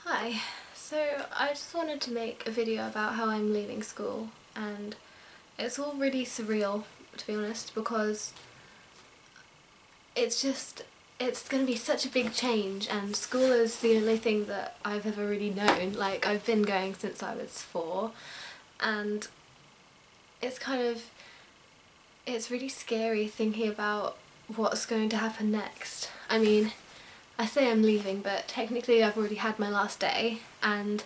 Hi, so I just wanted to make a video about how I'm leaving school, and it's all really surreal, to be honest, because it's going to be such a big change, and school is the only thing that I've ever really known. Like, I've been going since I was 4, and it's it's really scary thinking about what's going to happen next. I mean, I say I'm leaving, but technically I've already had my last day, and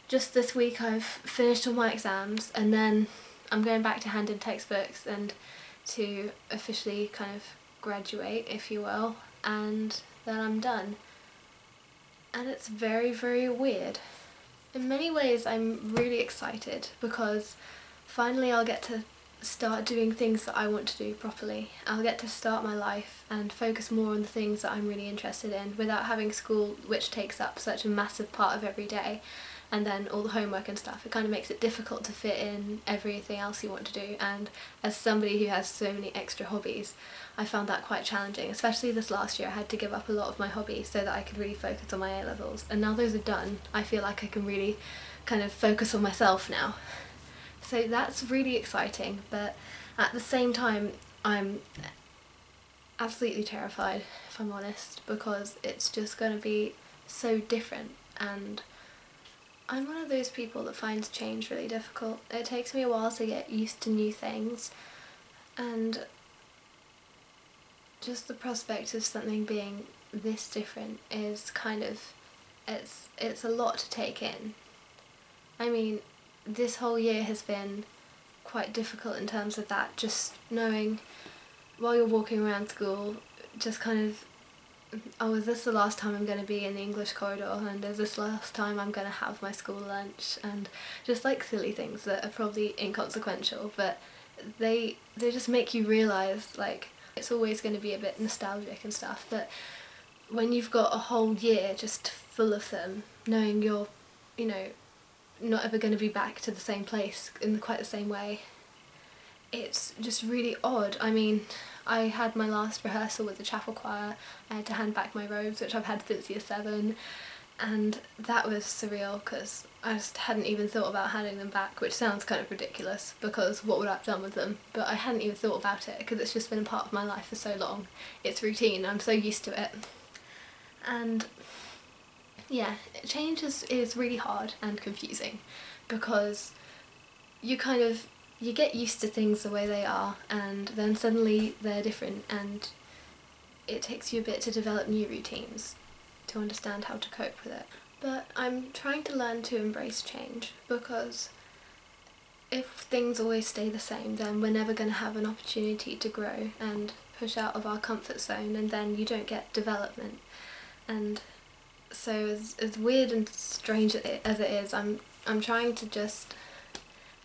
just this week I've finished all my exams, and then I'm going back to hand in textbooks and to officially kind of graduate, if you will, and then I'm done. And it's very, very weird. In many ways I'm really excited because finally I'll get to start doing things that I want to do properly. I'll get to start my life and focus more on the things that I'm really interested in without having school, which takes up such a massive part of every day, and then all the homework and stuff. It kind of makes it difficult to fit in everything else you want to do, and as somebody who has so many extra hobbies, I found that quite challenging. Especially this last year I had to give up a lot of my hobbies so that I could really focus on my A-levels, and now those are done I feel like I can really kind of focus on myself now. So that's really exciting, but at the same time I'm absolutely terrified, if I'm honest, because it's just going to be so different, and I'm one of those people that finds change really difficult. It takes me a while to get used to new things, and just the prospect of something being this different is kind of, it's a lot to take in. I mean, this whole year has been quite difficult in terms of that, just knowing while you're walking around school, just kind of, oh, is this the last time I'm going to be in the English corridor, and is this the last time I'm going to have my school lunch, and just like silly things that are probably inconsequential, but they just make you realise, like, it's always going to be a bit nostalgic and stuff, but when you've got a whole year just full of them, knowing you're, you know, not ever going to be back to the same place in quite the same way, it's just really odd. I mean, I had my last rehearsal with the chapel choir, I had to hand back my robes, which I've had since year 7, and that was surreal because I just hadn't even thought about handing them back, which sounds kind of ridiculous because what would I have done with them, but I hadn't even thought about it because it's just been a part of my life for so long. It's routine, I'm so used to it. And yeah, change is really hard and confusing because you get used to things the way they are, and then suddenly they're different, and it takes you a bit to develop new routines to understand how to cope with it. But I'm trying to learn to embrace change, because if things always stay the same, then we're never going to have an opportunity to grow and push out of our comfort zone, and then you don't get development. And so as weird and strange as it is, I'm trying to just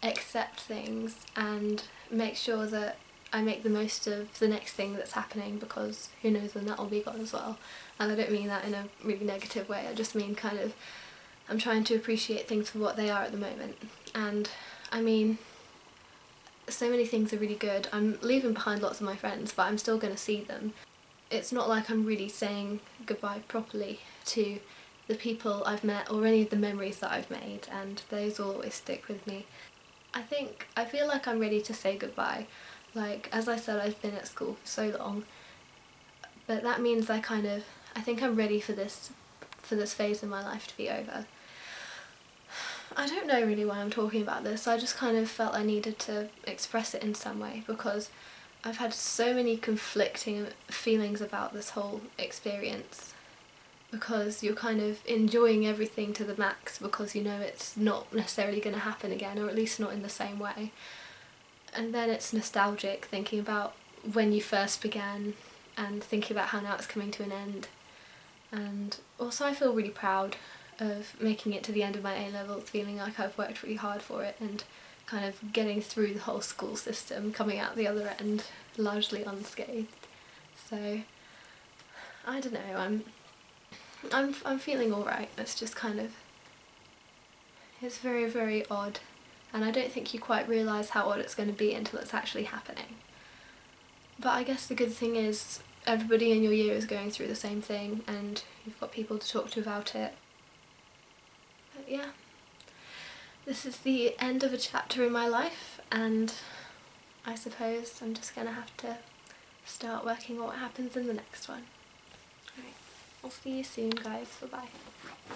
accept things and make sure that I make the most of the next thing that's happening, because who knows when that will be gone as well. And I don't mean that in a really negative way, I just mean kind of, I'm trying to appreciate things for what they are at the moment. And I mean, so many things are really good. I'm leaving behind lots of my friends, but I'm still going to see them. It's not like I'm really saying goodbye properly to the people I've met or any of the memories that I've made, and those will always stick with me. I feel like I'm ready to say goodbye. Like, as I said, I've been at school for so long, but that means I think I'm ready for this phase in my life to be over. I don't know really why I'm talking about this, I just kind of felt I needed to express it in some way, because I've had so many conflicting feelings about this whole experience, because you're kind of enjoying everything to the max because you know it's not necessarily going to happen again, or at least not in the same way. And then it's nostalgic thinking about when you first began and thinking about how now it's coming to an end. And also I feel really proud of making it to the end of my A-levels, feeling like I've worked really hard for it and kind of getting through the whole school system, coming out the other end largely unscathed. So I don't know, I'm feeling alright. It's just kind of, it's very, very odd, and I don't think you quite realise how odd it's going to be until it's actually happening. But I guess the good thing is everybody in your year is going through the same thing, and you've got people to talk to about it. yeah, this is the end of a chapter in my life, and I suppose I'm just gonna have to start working on what happens in the next one. Alright, I'll see you soon guys, bye bye.